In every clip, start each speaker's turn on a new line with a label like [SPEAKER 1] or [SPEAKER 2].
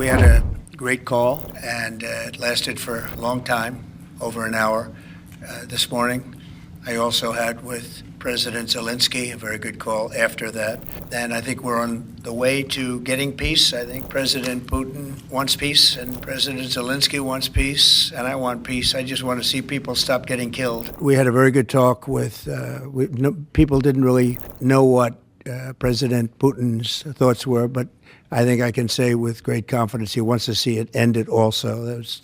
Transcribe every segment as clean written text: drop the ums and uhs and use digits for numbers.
[SPEAKER 1] We had a great call and it lasted for a long time, over an hour. This morning, I also had with President Zelensky a very good call after that. And I think we're on the way to getting peace. I think President Putin wants peace and President Zelensky wants peace and I want peace. I just want to see people stop getting killed. We had a very good talk with, people didn't really know what President Putin's thoughts were, but I think I can say with great confidence he wants to see it ended also.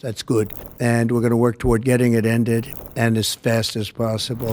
[SPEAKER 1] That's good. And we're going to work toward getting it ended and as fast as possible.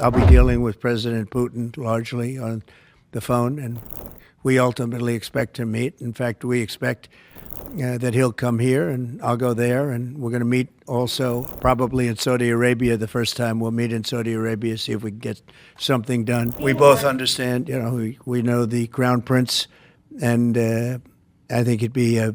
[SPEAKER 1] I'll be dealing with President Putin largely on the phone and we ultimately expect to meet. In fact, we expect that he'll come here and I'll go there and we're going to meet also probably in Saudi Arabia. The first time we'll meet in Saudi Arabia, see if we can get something done. We both understand, we know the Crown Prince and I think it'd be a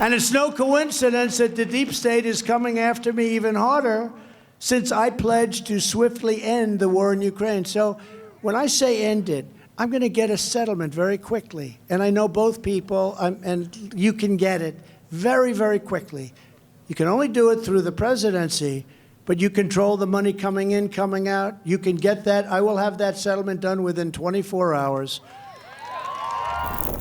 [SPEAKER 2] And it's no coincidence that the deep state is coming after me even harder since I pledged to swiftly end the war in Ukraine. So when I say end it, I'm going to get a settlement very quickly. And I know both people, and you can get it very, very quickly. You can only do it through the presidency, but you control the money coming in, coming out. You can get that. I will have that settlement done within 24 hours.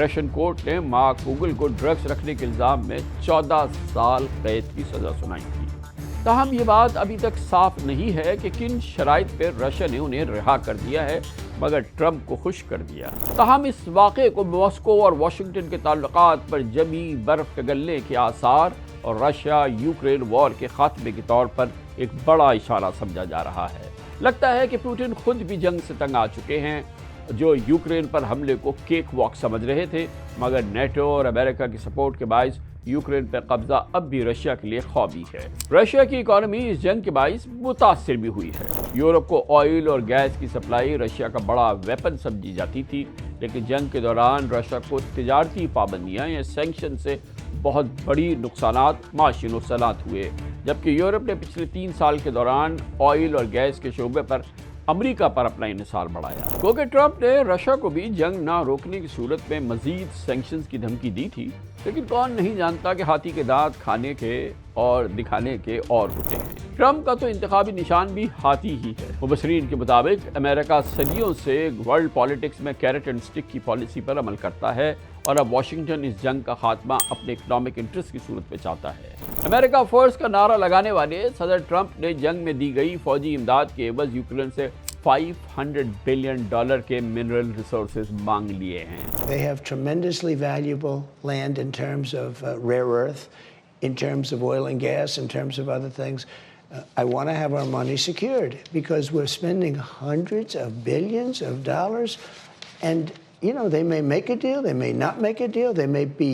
[SPEAKER 3] Russian court نے mark کوگل کو drugs رکھنے کے الزام میں 14 سال قید کی سزا سنائی تھی۔ تاہم یہ بات ابھی تک صاف نہیں ہے کہ کن شرائط پر رشیا نے انہیں رہا کر دیا ہے، مگر ٹرمپ کو خوش کر دیا۔ تاہم اس واقعے کو ماسکو اور واشنگٹن کے تعلقات پر جمی برف پگھلنے کے آثار اور رشیا یوکرین وار کے خاتمے کے طور پر ایک بڑا اشارہ سمجھا جا رہا ہے۔ لگتا ہے کہ پوٹن خود بھی جنگ سے تنگ آ چکے ہیں، جو یوکرین پر حملے کو کیک واک سمجھ رہے تھے، مگر نیٹو اور امریکہ کی سپورٹ کے باعث یوکرین پر قبضہ اب بھی رشیا کے لیے خوابی ہے۔ رشیا کی اکانومی اس جنگ کے باعث متاثر بھی ہوئی ہے۔ یورپ کو آئل اور گیس کی سپلائی رشیا کا بڑا ویپن سمجھی جاتی تھی، لیکن جنگ کے دوران رشیا کو تجارتی پابندیاں یا سینکشن سے بہت بڑی معاشی نقصانات ہوئے، جبکہ یورپ نے پچھلے 3 سال کے دوران آئل اور گیس کے شعبے پر امریکہ پر اپنا انحصار بڑھایا۔ کیونکہ ٹرمپ نے رشیا کو بھی جنگ نہ روکنے کی صورت میں مزید سینکشنز کی دھمکی دی تھی، لیکن کون نہیں جانتا کہ ہاتھی کے دانت کھانے کے اور دکھانے کے اور ہوتے ہیں۔ ٹرمپ کا تو انتخابی نشان بھی ہاتھی ہی ہے۔ مبصرین کے مطابق امریکہ صدیوں سے ورلڈ پالیٹکس میں کیرٹ اینڈ سٹک کی پالیسی پر عمل کرتا ہے، اور اب واشنگٹن اس جنگ کا خاتمہ اپنے اکنامک انٹرسٹ کی صورت میں چاہتا ہے۔ امریکہ فرسٹ کا نعرہ لگانے والے صدر ٹرمپ نے جنگ میں دی گئی فوجی امداد کے عوض یوکرین سے $500 بلین کے منرل ریسورسز مانگ لیے ہیں۔
[SPEAKER 2] They have tremendously valuable land in terms of rare earth, in terms of oil and gas, in terms of other things. I want to have our money secured because we're spending hundreds of billions of dollars, and you know, they may make a deal, they may not make a deal, they may be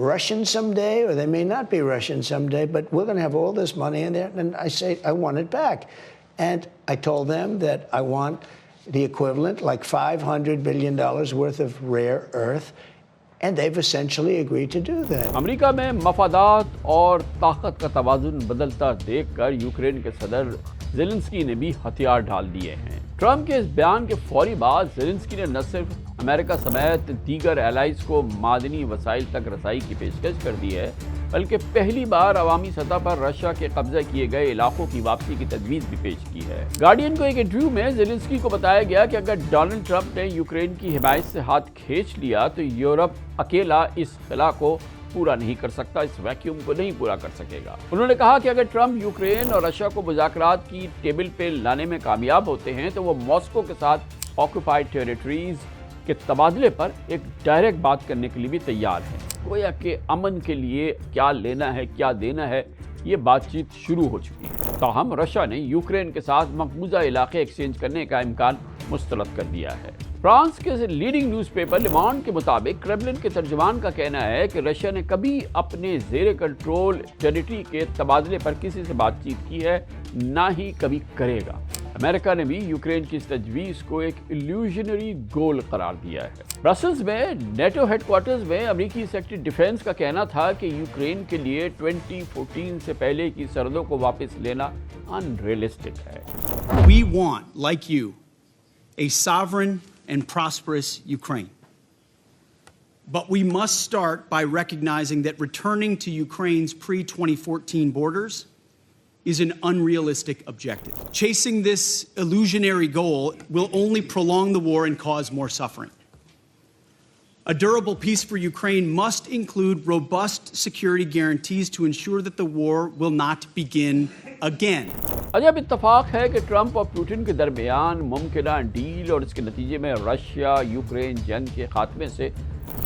[SPEAKER 2] Russian someday or they may not be Russian someday, but we're going to have all this money in there, and I say I want it back. And I told them that I want the equivalent, like $500 billion worth of rare earth, and they've essentially agreed to do that.
[SPEAKER 3] امریکہ میں مفادات اور طاقت کا توازن بدلتا دیکھ کر Ukraine کے صدر زیلنسکی نے بھی ہتھیار ڈال دیے ہیں۔ ٹرمپ کے اس بیان کے فوری بعد زیلنسکی نے نہ صرف امریکہ سمیت دیگر ایلائز کو معدنی وسائل تک رسائی کی پیشکش کر دی ہے، بلکہ پہلی بار عوامی سطح پر رشیا کے قبضہ کیے گئے علاقوں کی واپسی کی تجویز بھی پیش کی ہے۔ گارڈین کو ایک انٹرویو میں زیلنسکی کو بتایا گیا کہ اگر ڈونلڈ ٹرمپ نے یوکرین کی حمایت سے ہاتھ کھینچ لیا تو یورپ اکیلا اس خلا کو پورا نہیں کر سکتا، اس ویکیوم کو نہیں پورا کر سکے گا۔ انہوں نے کہا کہ اگر ٹرمپ یوکرین اور رشیا کو مذاکرات کی ٹیبل پہ لانے میں کامیاب ہوتے ہیں تو وہ ماسکو کے ساتھ آکوپائیڈ ٹیریٹریز کے تبادلے پر ایک ڈائریکٹ بات کرنے کے لیے بھی تیار ہیں۔ گویا کہ امن کے لیے کیا لینا ہے کیا دینا ہے، یہ بات چیت شروع ہو چکی ہے۔ تاہم رشیا نے یوکرین کے ساتھ مقبوضہ علاقے ایکسچینج کرنے کا امکان مسترد کر دیا ہے۔ فرانس کے لیڈنگ نیوز پیپر لیمانڈ کے مطابق کریملن کے ترجمان کا کہنا ہے کہ رشیا نے کبھی اپنے زیر کنٹرول ٹیریٹری کے تبادلے پر کسی سے بات چیت کی ہے، نہ ہی کبھی کرے گا۔ امریکہ نے بھی یوکرین کی اس تجویز کو ایک ایلیوژنری گول قرار دیا ہے۔ برسلز میں نیٹو ہیڈ کوارٹرز میں امریکی سیکرٹری ڈیفنس کا کہنا تھا کہ یوکرین کے لیے 2014 سے پہلے کی سرحدوں کو واپس لینا ان ریئلسٹک ہے۔
[SPEAKER 4] We want, like you, a sovereign and prosperous Ukraine. But we must start by recognizing that returning to Ukraine's pre-2014 borders is an unrealistic objective. Chasing this illusionary goal will only prolong the war and cause more suffering. A durable peace for Ukraine must include robust security guarantees to ensure that the war will not begin again.
[SPEAKER 3] عجب اتفاق ہے کہ Trump اور Putin کے درمیان ممکنہ deal اور اس کے نتیجے میں رشیا یوکرین جنگ کے خاتمے سے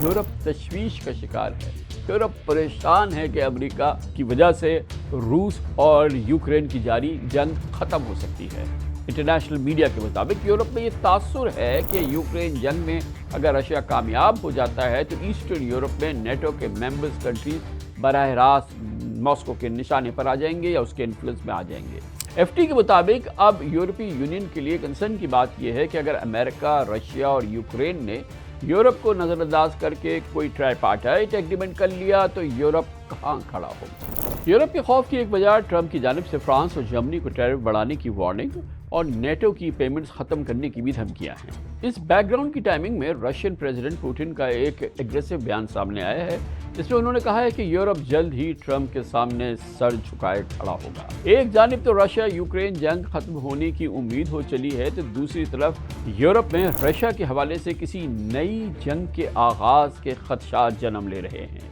[SPEAKER 3] یورپ تشویش کا شکار ہے۔ یورپ پریشان ہے کہ امریکہ کی وجہ سے روس اور یوکرین کی جاری جنگ ختم ہو سکتی ہے۔ انٹرنیشنل میڈیا کے مطابق یورپ میں یہ تاثر ہے کہ یوکرین جنگ میں اگر رشیا کامیاب ہو جاتا ہے تو ایسٹرن یورپ میں نیٹو کے ممبرز کنٹریز براہ راست ماسکو کے نشانے پر آ جائیں گے یا اس کے انفلوئنس میں آ جائیں گے۔ ایف ٹی کے مطابق اب یورپی یونین کے لیے کنسرن کی بات یہ ہے کہ اگر امریکہ، رشیا اور یوکرین نے یورپ کو نظر انداز کر کے کوئی ٹرائی پارٹائٹ ایگریمنٹ کر لیا تو یورپ کہاں کھڑا ہوگا؟ یورپ کے خوف کی ایک وجہ ٹرمپ کی جانب سے فرانس اور جرمنی کو ٹیرف بڑھانے کی وارننگ اور نیٹو کی پیمنٹس ختم کرنے کی بھی دھمکیاں ہیں۔ اس بیک گراؤنڈ کی ٹائمنگ میں رشین پریزیڈنٹ پوٹن کا ایک ایگریسو بیان سامنے آیا ہے، جس میں انہوں نے کہا ہے کہ یورپ جلد ہی ٹرمپ کے سامنے سر جھکائے کھڑا ہوگا۔ ایک جانب تو رشیا یوکرین جنگ ختم ہونے کی امید ہو چلی ہے، تو دوسری طرف یورپ میں رشیا کے حوالے سے کسی نئی جنگ کے آغاز کے خدشات جنم لے رہے ہیں۔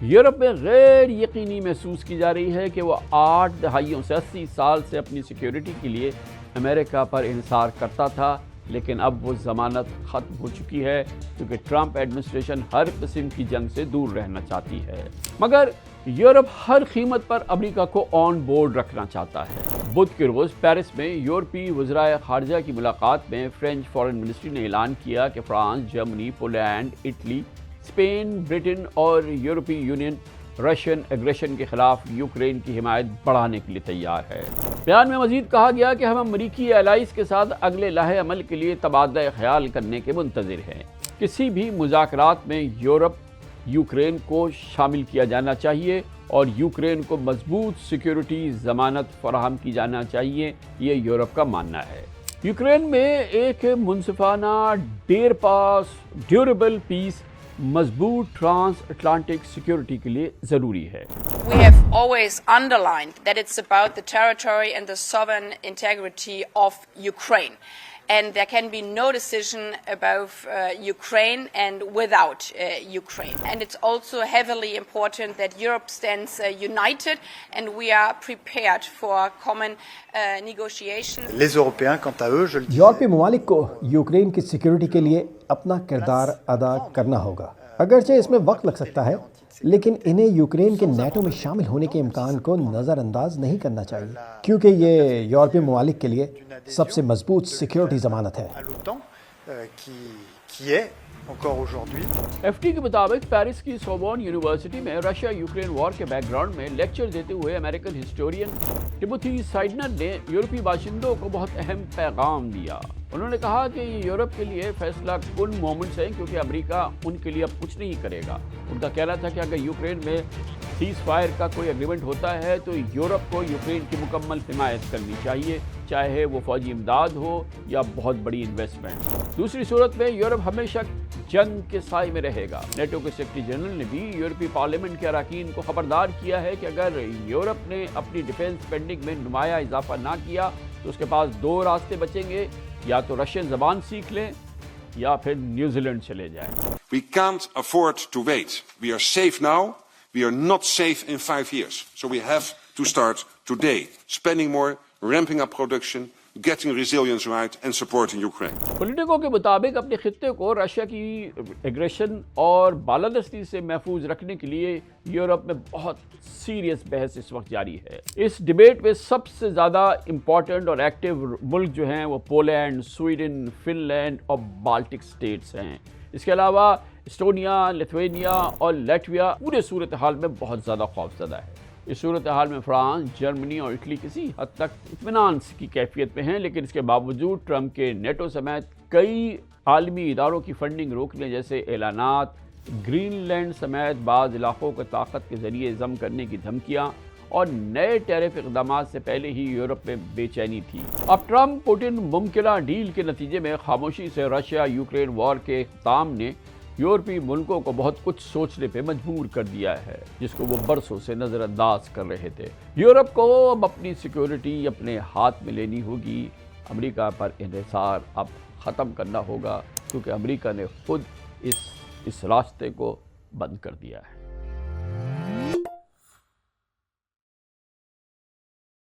[SPEAKER 3] یورپ میں غیر یقینی محسوس کی جا رہی ہے کہ وہ 8 دہائیوں سے 80 سال سے اپنی سیکیورٹی کے لیے امریکہ پر انحصار کرتا تھا، لیکن اب وہ ضمانت ختم ہو چکی ہے، کیونکہ ٹرمپ ایڈمنسٹریشن ہر قسم کی جنگ سے دور رہنا چاہتی ہے۔ مگر یورپ ہر قیمت پر امریکہ کو آن بورڈ رکھنا چاہتا ہے۔ بدھ کے روز پیرس میں یورپی وزرائے خارجہ کی ملاقات میں فرینچ فارن منسٹری نے اعلان کیا کہ France, Germany, Poland, Italy, Spain, Britain اور یورپی یونین رشین ایگریشن کے خلاف یوکرین کی حمایت بڑھانے کے لیے تیار ہے۔ بیان میں مزید کہا گیا کہ ہم امریکی الائز کے ساتھ اگلے لاہے عمل کے لیے تبادلہ خیال کرنے کے منتظر ہیں۔ کسی بھی مذاکرات میں یوکرین کو شامل کیا جانا چاہیے اور یوکرین کو مضبوط سیکیورٹی ضمانت فراہم کی جانا چاہیے، یہ یورپ کا ماننا ہے۔ یوکرین میں ایک منصفانہ دیر پاس ڈیوریبل پیس مضبوط ٹرانس اٹلانٹک سیکیورٹی کے لیے ضروری ہے۔
[SPEAKER 5] We have always underlined that it's about the territory and the sovereign integrity of Ukraine. And there can be no decision about Ukraine and without Ukraine. And it's also heavily important that Europe stands united and we are prepared for common negotiations.
[SPEAKER 6] Les Européens, quant à eux, je le dis.
[SPEAKER 7] یورپی ممالک کو Ukraine کی security کے لیے اپنا کردار ادا کرنا ہوگا، اگرچہ اس میں وقت لگ سکتا ہے، لیکن انہیں یوکرین کے نیٹو میں شامل ہونے کے امکان کو نظر انداز نہیں کرنا چاہیے، کیونکہ یہ یورپی ممالک کے لیے سب سے مضبوط سیکیورٹی ضمانت ہے۔
[SPEAKER 3] ایف ٹی کے مطابق پیرس کی سوربون یونیورسٹی میں رشیا یوکرین وار کے بیک گراؤنڈ میں لیکچر دیتے ہوئے امریکن ہسٹورین ٹیموتھی سائڈنر نے یورپی باشندوں کو بہت اہم پیغام دیا۔ انہوں نے کہا کہ یہ یورپ کے لیے فیصلہ کن مومنٹس ہیں، کیونکہ امریکہ ان کے لیے اب کچھ نہیں کرے گا۔ ان کا کہنا تھا کہ اگر یوکرین میں سیز فائر کا کوئی اگریمنٹ ہوتا ہے تو یورپ کو یوکرین کی مکمل حمایت کرنی چاہیے، چاہے وہ فوجی امداد ہو یا بہت بڑی انویسٹمنٹ۔ دوسری صورت میں یورپ ہمیشہ جنگ کے سائے میں رہے گا۔ نیٹو کے سیکرٹری جنرل نے بھی یورپی پارلیمنٹ کے اراکین کو خبردار کیا ہے کہ اگر یورپ نے اپنی ڈیفنس اسپینڈنگ میں نمایاں اضافہ نہ کیا تو اس کے پاس 2 راستے بچیں گے، یا تو رشین زبان سیکھ لیں یا پھر نیوزی لینڈ چلے جائیں۔
[SPEAKER 8] We can't afford to wait. We are safe now. We are not safe in 5 years. So we have to start today, spending more, ramping up production, getting resilience right and supporting Ukraine.
[SPEAKER 3] Politico کے مطابق اپنے خطے کو Russia کی aggression اور بالادستی سے محفوظ رکھنے کے لیے یورپ میں بہت سیریس بحث اس وقت جاری ہے۔ اس ڈیبیٹ میں سب سے زیادہ امپورٹنٹ اور ایکٹیو ملک جو ہیں وہ پولینڈ، سویڈن، فن لینڈ اور بالٹک سٹیٹس ہیں۔ اس کے علاوہ اسٹونیا، لیتھوینیا اور لیٹویا پورے صورتحال میں بہت زیادہ خوفزدہ ہے۔ اس صورتحال میں فرانس، جرمنی اور اٹلی کسی حد تک اطمینان کی کیفیت میں ہیں، لیکن اس کے باوجود ٹرمپ کے نیٹو سمیت کئی عالمی اداروں کی فنڈنگ روکنے جیسے اعلانات، گرین لینڈ سمیت بعض علاقوں کو طاقت کے ذریعے ضم کرنے کی دھمکیاں اور نئے ٹیرف اقدامات سے پہلے ہی یورپ میں بے چینی تھی۔ اب ٹرمپ پوٹن ممکنہ ڈیل کے نتیجے میں خاموشی سے رشیا یوکرین وار کے اختتام نے یورپی ملکوں کو بہت کچھ سوچنے پہ مجبور کر دیا ہے، جس کو وہ برسوں سے نظر انداز کر رہے تھے۔ یورپ کو اب اپنی سیکیورٹی اپنے ہاتھ میں لینی ہوگی، امریکہ پر انحصار اب ختم کرنا ہوگا، کیونکہ امریکہ نے خود اس راستے کو بند کر دیا ہے۔